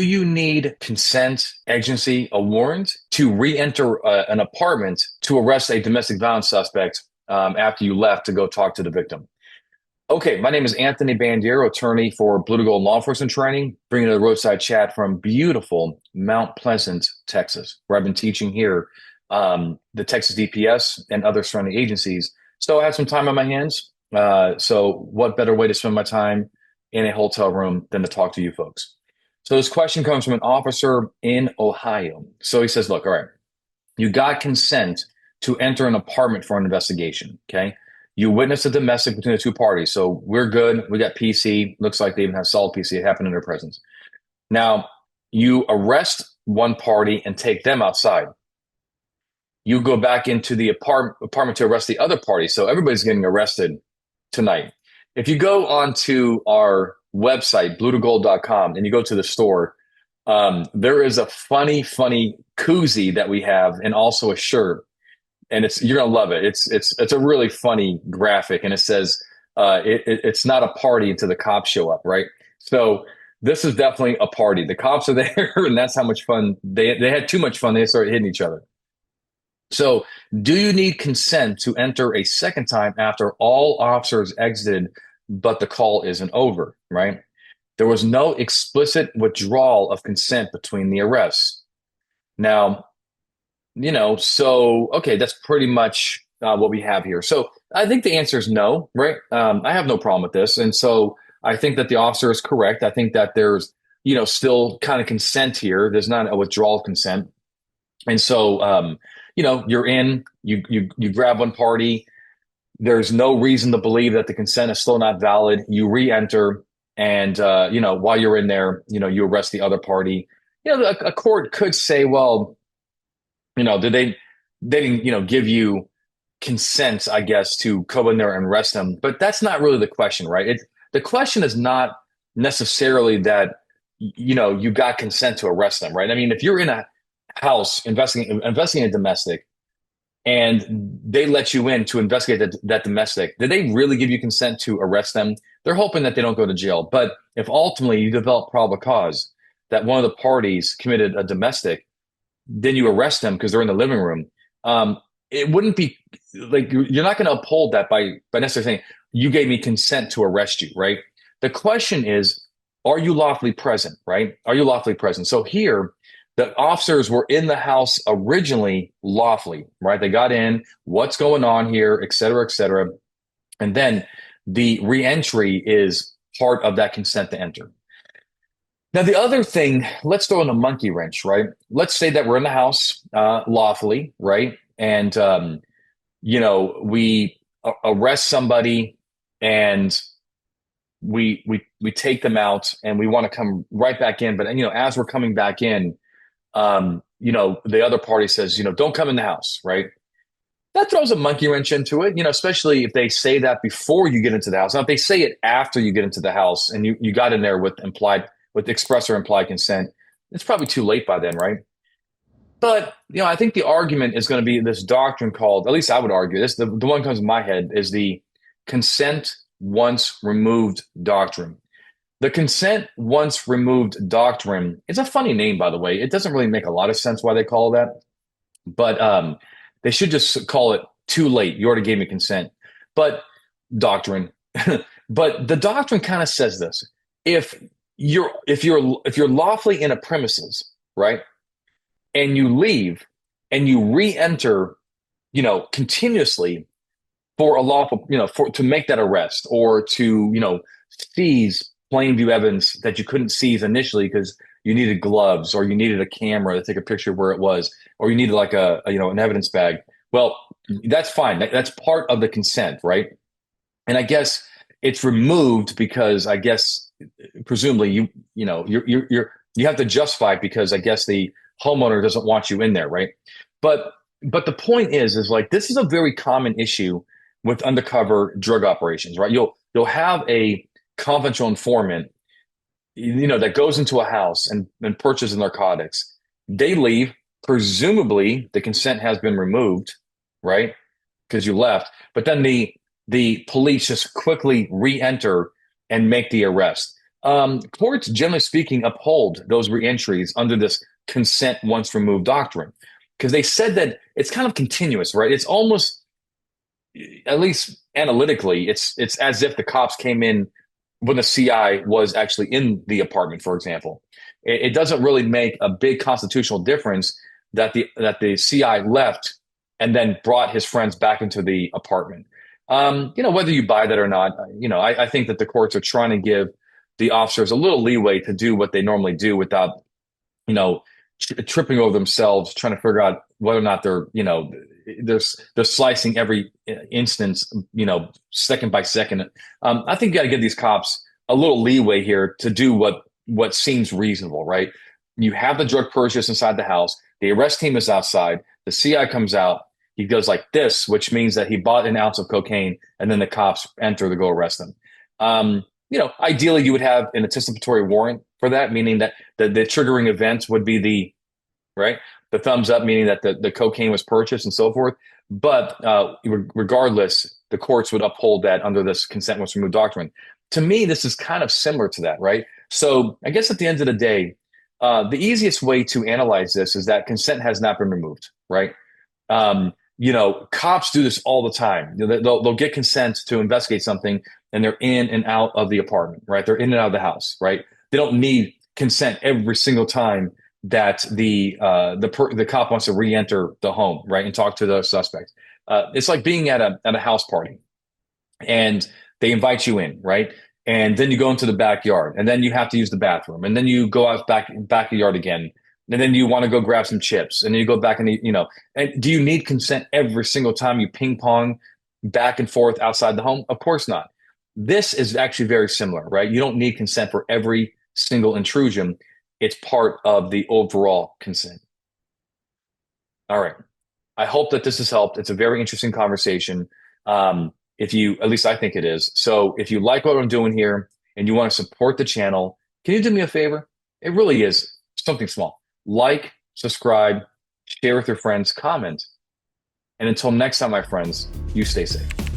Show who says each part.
Speaker 1: you need consent, agency, a warrant to re-enter an apartment to arrest a domestic violence suspect after you left to go talk to the victim? Okay, my name is Anthony Bandiero, attorney for Blue to Gold Law Enforcement Training, bringing a roadside chat from beautiful Mount Pleasant, Texas, where I've been teaching here, the Texas DPS and other surrounding agencies. So I have some time on my hands. So what better way to spend my time in a hotel room than to talk to you folks? So this question comes from an officer in Ohio. So he says, look, all right, you got consent to enter an apartment for an investigation, okay? You witnessed a domestic between the two parties. So we're good. We got PC. Looks like they even have solid PC. It happened in their presence. Now, you arrest one party and take them outside. You go back into the apartment to arrest the other party. So everybody's getting arrested tonight. If you go onto our website, bluetogold.com, and you go to the store, there is a funny koozie that we have and also a shirt. And you're gonna love it. It's a really funny graphic, and it says it's not a party until the cops show up, right? So this is definitely a party. The cops are there, and that's how much fun they had. Too much fun. They started hitting each other. So, do you need consent to enter a second time after all officers exited, but the call isn't over, right? There was no explicit withdrawal of consent between the arrests. Now, so, okay, that's pretty much what we have here. So I think the answer is no, right? I have no problem with this. And so I think that the officer is correct. I think that there's, still kind of consent here. There's not a withdrawal of consent. And so, you're in, you grab one party. There's no reason to believe that the consent is still not valid. You re-enter, and, while you're in there, you arrest the other party. A court could say, well, they didn't, give you consent, I guess, to go in there and arrest them. But that's not really the question, right? The question is not necessarily that, you got consent to arrest them, right? I mean, if you're in a house investigating a domestic and they let you in to investigate that domestic, did they really give you consent to arrest them? They're hoping that they don't go to jail. But if ultimately you develop probable cause that one of the parties committed a domestic, then you arrest them because they're in the living room. It wouldn't be like you're not going to uphold that by necessarily saying you gave me consent to arrest you, right? The question is, are you lawfully present, right? Are you lawfully present? So here, the officers were in the house originally lawfully, right? They got in, what's going on here, et cetera, et cetera. And then the reentry is part of that consent to enter. Now, the other thing, let's throw in a monkey wrench, right? Let's say that we're in the house lawfully, right? And, we arrest somebody and we take them out and we want to come right back in. But, as we're coming back in, the other party says, don't come in the house, right? That throws a monkey wrench into it, especially if they say that before you get into the house. Now, if they say it after you get into the house and you got in there with express or implied consent, it's probably too late by then, right? But, I think the argument is going to be this doctrine called, at least I would argue this, the one that comes to my head is the consent once removed doctrine. The consent once removed doctrine, it's a funny name, by the way. It doesn't really make a lot of sense why they call that, but they should just call it too late. You already gave me consent, but doctrine. But the doctrine kind of says this: if you're lawfully in a premises, right, and you leave and you re-enter, continuously for a lawful, to make that arrest or to, seize plain view evidence that you couldn't seize initially because you needed gloves or you needed a camera to take a picture of where it was, or you needed like an evidence bag. Well, that's fine. That's part of the consent, right? And I guess it's removed because I guess presumably you have to justify it because I guess the homeowner doesn't want you in there, right? But the point is like this is a very common issue with undercover drug operations, right? You'll have a confidential informant, that goes into a house and purchases narcotics. They leave, presumably the consent has been removed, right? Because you left, but then the police just quickly re-enter and make the arrest. Courts, generally speaking, uphold those reentries under this consent once removed doctrine because they said that it's kind of continuous, right? It's almost, at least analytically, it's as if the cops came in when the CI was actually in the apartment, for example. It doesn't really make a big constitutional difference that the CI left and then brought his friends back into the apartment. Whether you buy that or not, I think that the courts are trying to give the officers a little leeway to do what they normally do without you know, tripping over themselves, trying to figure out whether or not they're slicing every instance, second by second. I think you got to give these cops a little leeway here to do what seems reasonable, right? You have the drug purchase inside the house. The arrest team is outside. The CI comes out. He goes like this, which means that he bought an ounce of cocaine, and then the cops enter to go arrest him. Ideally, you would have an anticipatory warrant for that, meaning that the triggering event would be the thumbs up, meaning that the cocaine was purchased and so forth. But regardless, the courts would uphold that under this consent once removed doctrine. To me, this is kind of similar to that, right? So I guess at the end of the day, the easiest way to analyze this is that consent has not been removed, right? Cops do this all the time. They'll get consent to investigate something, and they're in and out of the apartment, right? They're in and out of the house, right? They don't need consent every single time that the cop wants to re-enter the home, right, and talk to the suspect. It's like being at a house party, and they invite you in, right? And then you go into the backyard, and then you have to use the bathroom, and then you go out backyard again, and then you want to go grab some chips, and then you go back and And do you need consent every single time you ping pong back and forth outside the home? Of course not. This is actually very similar, right? You don't need consent for every single intrusion. It's part of the overall consent. All right. I hope that this has helped. It's a very interesting conversation. If you, at least I think it is. So if you like what I'm doing here and you want to support the channel, can you do me a favor? It really is something small. Like, subscribe, share with your friends, comment. And until next time, my friends, you stay safe.